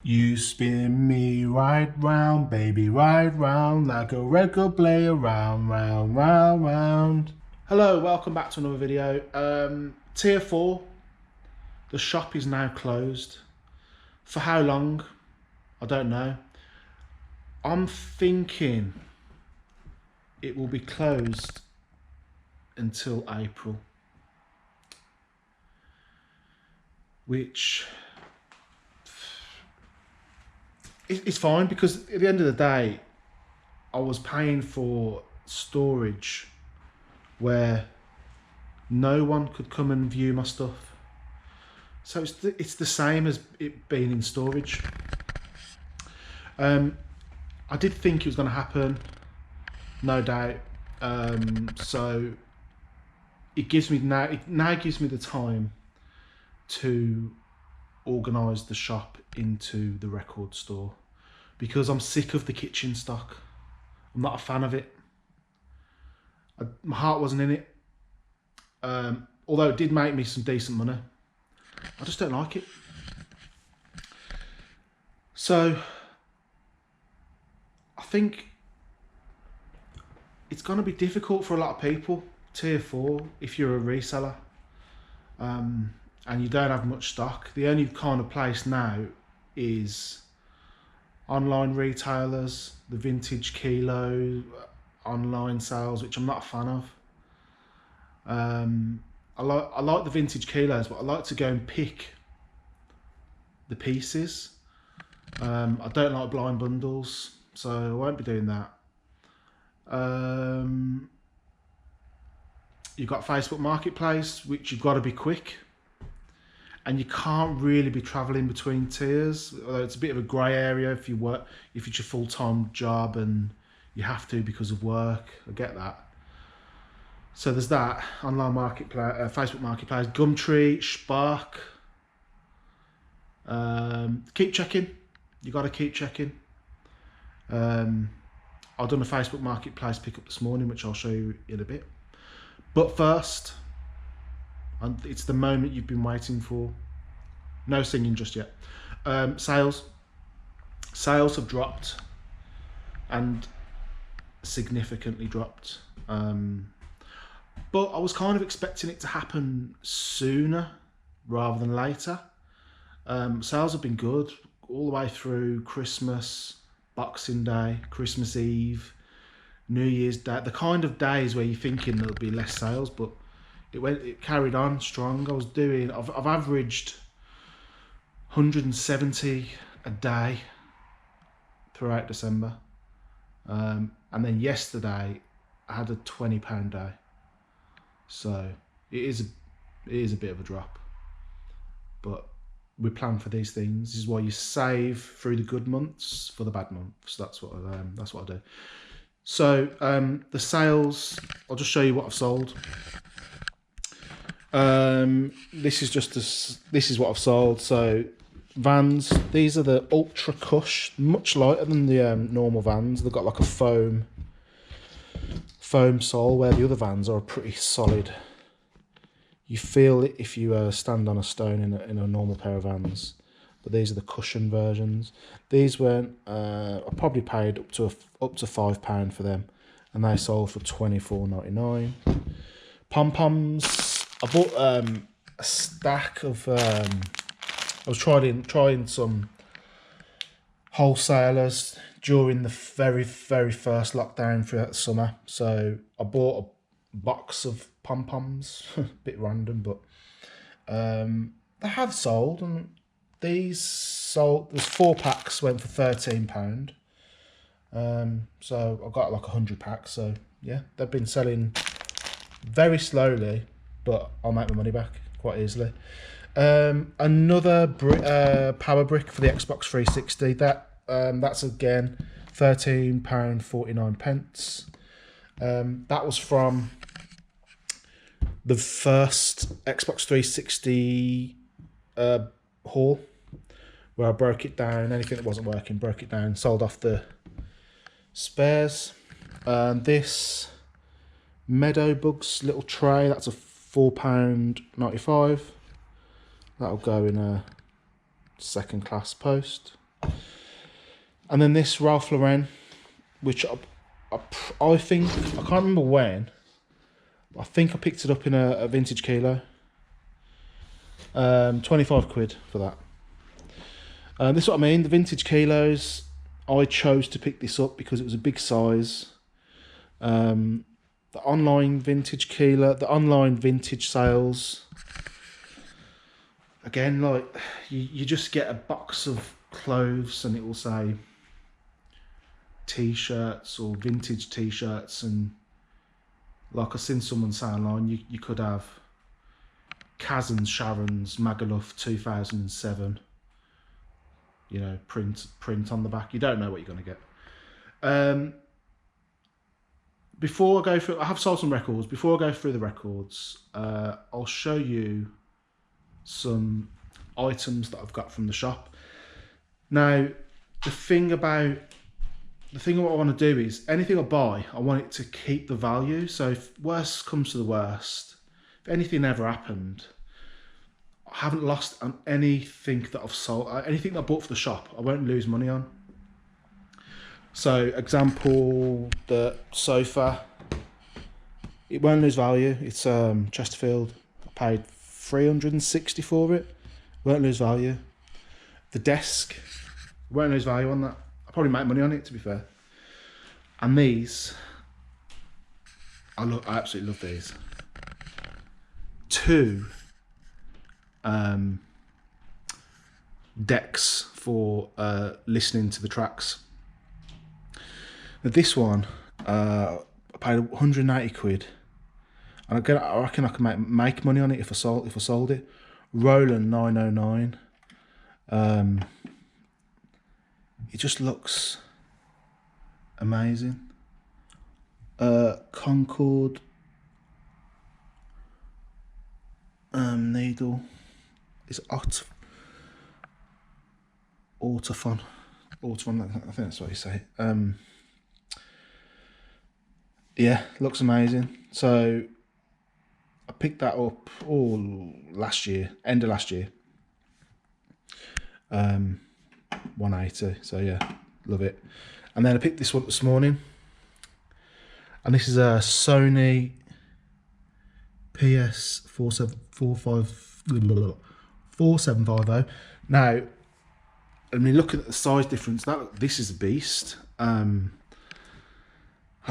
You spin me right round, baby, right round, like a record player, round, round, round, round. Hello, welcome back to another video. Tier 4, the shop is now closed. For how long? I don't know. I'm thinking it will be closed until April. Which it's fine, because at the end of the day, I was paying for storage where no one could come and view my stuff. So it's the same as it being in storage. I did think it was going to happen, no doubt. So it gives me now gives me the time to organise the shop into the record store, because I'm sick of the kitchen stock. I'm not a fan of it. My heart wasn't in it. Although it did make me some decent money, I just don't like it. So I think it's going to be difficult for a lot of people, tier 4, if you're a reseller and you don't have much stock. The only kind of place now is online retailers, the vintage kilo, online sales, which I'm not a fan of. I like the vintage kilos, but I like to go and pick the pieces. I don't like blind bundles, so I won't be doing that. You've got Facebook Marketplace, which you've got to be quick, and you can't really be traveling between tiers. Although it's a bit of a grey area if it's your full-time job and you have to because of work. I get that. So there's that online marketplace, Facebook Marketplace, Gumtree, Spark. Keep checking. You got to keep checking. I've done a Facebook Marketplace pickup this morning, which I'll show you in a bit. But first, and it's the moment you've been waiting for. No singing just yet. Sales have dropped, and significantly dropped. But I was kind of expecting it to happen sooner rather than later. Sales have been good all the way through Christmas, Boxing Day, Christmas Eve, New Year's Day, the kind of days where you're thinking there'll be less sales, but it carried on strong. I've averaged 170 a day throughout December. And then yesterday I had a £20 day. So it is a bit of a drop, but we plan for these things. This is why you save through the good months for the bad months. That's what I do. So the sales, I'll just show you what I've sold. This is what I've sold. So Vans, these are the Ultra Cush, much lighter than the normal Vans. They've got like a foam sole, where the other Vans are pretty solid. You feel it if you stand on a stone in a normal pair of Vans, but these are the cushion versions. These went, I probably paid up to £5 for them, and they sold for £24.99. Pom-poms, I bought a stack of, I was trying some wholesalers during the very first lockdown throughout the summer. So I bought a box of pom-poms, a bit random, but they have sold, and these sold, there's 4 packs, went for £13. So I got like 100 packs, so yeah, they've been selling very slowly, but I'll make my money back quite easily. Another power brick for the Xbox 360. That's again £13.49. That was from the first Xbox 360 haul, where I broke it down. Anything that wasn't working, broke it down, sold off the spares. This Meadow Bugs little tray, that's a £4.95. That'll go in a second class post. And then this Ralph Lauren, which I think, I can't remember when, but I think I picked it up in a vintage kilo. 25 quid for that. This is what I mean, the vintage kilos, I chose to pick this up because it was a big size. The online vintage kilo, the online vintage sales, again, like, you just get a box of clothes and it will say t-shirts or vintage t-shirts, and like I've seen someone say online, you could have Kaz and Sharon's Magaluf 2007, you know, print on the back. You don't know what you're going to get. Before I go through, I have sold some records. Before I go through the records, I'll show you some items that I've got from the shop. Now, the thing what I want to do is, anything I buy, I want it to keep the value. So if worst comes to the worst, if anything ever happened, I haven't lost on anything that I've sold, anything that I bought for the shop, I won't lose money on. So, example, the sofa, it won't lose value. It's Chesterfield. I paid 360 for it. Won't lose value. The desk, won't lose value on that. I'll probably make money on it, to be fair. And these, I absolutely love these. Two decks for listening to the tracks. Now this one, I paid 180 quid, and again, I reckon I can make money on it if I sold it. Roland 909. It just looks amazing. Concord needle is Autofon, I think that's what you say. Yeah, looks amazing. So I picked that up last year, end of last year. 180. So yeah, love it. And then I picked this one this morning, and this is a Sony PS4750. Now, I mean, look at the size difference. This is a beast. And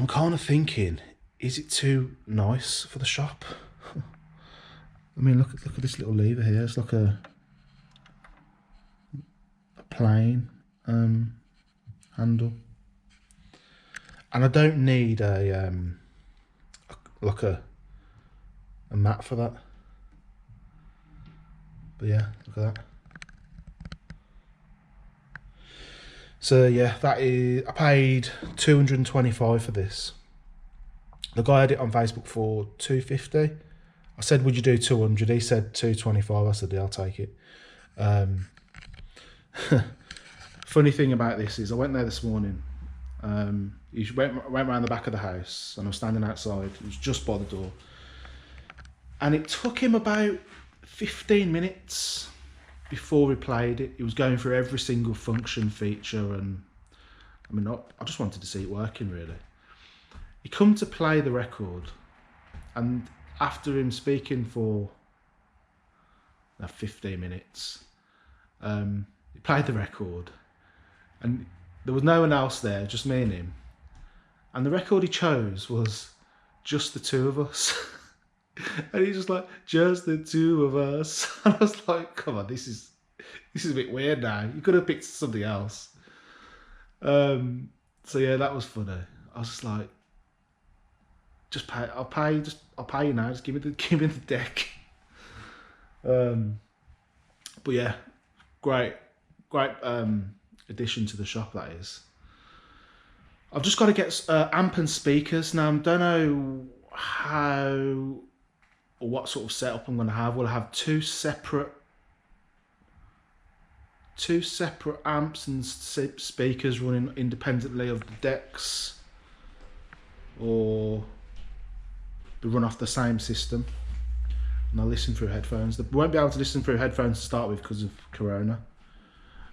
I'm kind of thinking, is it too nice for the shop? I mean, look at this little lever here. It's like a plain handle, and I don't need a mat for that. But yeah, look at that. So yeah, that is, I paid 225 for this. The guy had it on Facebook for 250. I said, would you do 200? He said 225. I said, yeah, I'll take it. Funny thing about this is, I went there this morning. He went around the back of the house, and I was standing outside. It was just by the door, and it took him about 15 minutes before we played it. He was going through every single function, feature, and I mean, I just wanted to see it working, really. He come to play the record, and after him speaking for 15 minutes, he played the record, and there was no one else there, just me and him. And the record he chose was Just the Two of Us. And he's just like, just the two of us. And I was like, come on, this is a bit weird now. You could have picked something else. So yeah, that was funny. I was just like, I'll pay you now. Just give me the deck. But yeah, great addition to the shop, that is. I've just got to get amp and speakers. Now, I don't know how or what sort of setup I'm going to have. Will I have two separate amps and speakers running independently of the decks, or they run off the same system and I'll listen through headphones? They won't be able to listen through headphones to start with because of Corona.